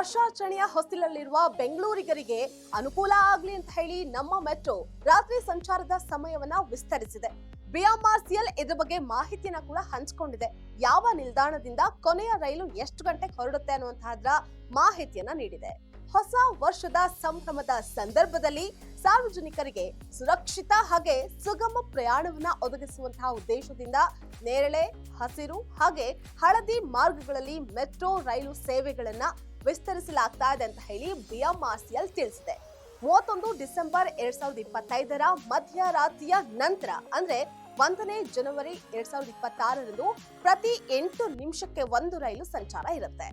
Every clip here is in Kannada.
ವರ್ಷಾಚರಣೆಯ ಹೊಸ್ತಿಲಲ್ಲಿರುವ ಬೆಂಗಳೂರಿಗರಿಗೆ ಅನುಕೂಲ ಆಗ್ಲಿ ಅಂತ ಹೇಳಿ ನಮ್ಮ ಮೆಟ್ರೋ ರಾತ್ರಿ ಸಂಚಾರದ ಸಮಯವನ್ನ ವಿಸ್ತರಿಸಿದೆ. ಬಿಎಂಆರ್ಸಿಎಲ್ ಇದ್ರ ಬಗ್ಗೆ ಮಾಹಿತಿಯನ್ನ ಕೂಡ ಹಂಚಿಕೊಂಡಿದೆ. ಯಾವ ನಿಲ್ದಾಣದಿಂದ ಕೊನೆಯ ರೈಲು ಎಷ್ಟು ಗಂಟೆಗೆ ಹೊರಡುತ್ತೆ ಅನ್ನುವಂತಹದ್ರ ಮಾಹಿತಿಯನ್ನ ನೀಡಿದೆ. ಹೊಸ ವರ್ಷದ ಸಂಭ್ರಮದ ಸಂದರ್ಭದಲ್ಲಿ ಸಾರ್ವಜನಿಕರಿಗೆ ಸುರಕ್ಷಿತ ಹಾಗೆ ಸುಗಮ ಪ್ರಯಾಣವನ್ನ ಒದಗಿಸುವಂತಹ ಉದ್ದೇಶದಿಂದ ನೇರಳೆ, ಹಸಿರು ಹಾಗೆ ಹಳದಿ ಮಾರ್ಗಗಳಲ್ಲಿ ಮೆಟ್ರೋ ರೈಲು ಸೇವೆಗಳನ್ನ ವಿಸ್ತರಿಸಲಾಗ್ತಾ ಇದೆ ಅಂತ ಹೇಳಿ ಬಿಎಂಆರ್ಸಿಎಲ್ ತಿಳಿಸಿದೆ. 31 ಡಿಸೆಂಬರ್ 2025ರ ಮಧ್ಯರಾತ್ರಿಯ ನಂತರ ಅಂದ್ರೆ 1ನೇ ಜನವರಿ 2026ರಂದು ಪ್ರತಿ 8 ನಿಮಿಷಕ್ಕೆ ಒಂದು ರೈಲು ಸಂಚಾರ ಇರುತ್ತೆ.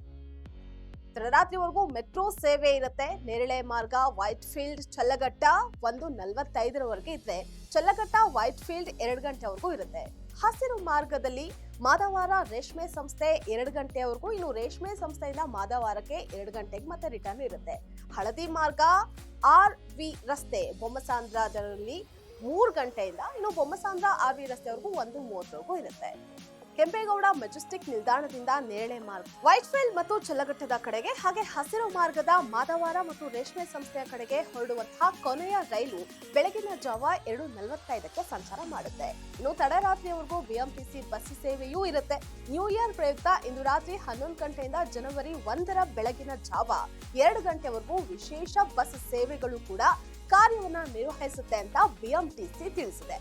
ತಡರಾತ್ರಿವರೆಗೂ ಮೆಟ್ರೋ ಸೇವೆ ಇರುತ್ತೆ. ನೇರಳೆ ಮಾರ್ಗ ವೈಟ್ ಫೀಲ್ಡ್ ಚಲ್ಲಘಟ್ಟ 1:45ರವರೆಗೆ ಇದ್ರೆ ಚಲ್ಲಘಟ್ಟ ವೈಟ್ ಫೀಲ್ಡ್ 2 ಗಂಟೆವರೆಗೂ ಇರುತ್ತೆ. ಹಸಿರು ಮಾರ್ಗದಲ್ಲಿ ಮಾದವಾರ ರೇಷ್ಮೆ ಸಂಸ್ಥೆ 2 ಗಂಟೆವರೆಗೂ, ಇನ್ನು ರೇಷ್ಮೆ ಸಂಸ್ಥೆಯಿಂದ ಮಾದವಾರಕ್ಕೆ 2 ಗಂಟೆಗೆ ಮತ್ತೆ ರಿಟರ್ನ್ ಇರುತ್ತೆ. ಹಳದಿ ಮಾರ್ಗ RV ರಸ್ತೆ ಬೊಮ್ಮಸಾಂದ್ರದಲ್ಲಿ 3 ಗಂಟೆಯಿಂದ, ಇನ್ನು ಬೊಮ್ಮಸಾಂದ್ರ RV ರಸ್ತೆವರೆಗೂ 1:30ವರೆಗೂ ಇರುತ್ತೆ. ಕೆಂಪೇಗೌಡ ಮೆಜೆಸ್ಟಿಕ್ ನಿಲ್ದಾಣದಿಂದ ನೇರಳೆ ಮಾರ್ಗ ವೈಟ್ ಫೀಲ್ಡ್ ಮತ್ತು ಚಲ್ಲಘಟ್ಟದ ಕಡೆಗೆ ಹಾಗೆ ಹಸಿರು ಮಾರ್ಗದ ಮಾದವಾರ ಮತ್ತು ರೇಷ್ಮೆ ಸಂಸ್ಥೆಯ ಕಡೆಗೆ ಹೊರಡುವಂತಹ ಕೊನೆಯ ರೈಲು ಬೆಳಗಿನ ಜಾವ 2:45ಕ್ಕೆ ಸಂಚಾರ ಮಾಡುತ್ತೆ. ಇನ್ನು ತಡರಾತ್ರಿಯವರೆಗೂ ಬಿಎಂಟಿಸಿ ಬಸ್ ಸೇವೆಯೂ ಇರುತ್ತೆ. ನ್ಯೂ ಇಯರ್ ಪ್ರಯುಕ್ತ ಇಂದು ರಾತ್ರಿ 11 ಗಂಟೆಯಿಂದ ಜನವರಿ 1ರ ಬೆಳಗಿನ ಜಾವ 2 ಗಂಟೆವರೆಗೂ ವಿಶೇಷ ಬಸ್ ಸೇವೆಗಳು ಕೂಡ ಕಾರ್ಯವನ್ನ ನಿರ್ವಹಿಸುತ್ತೆ ಅಂತ ಬಿಎಂಟಿಸಿ ತಿಳಿಸಿದೆ.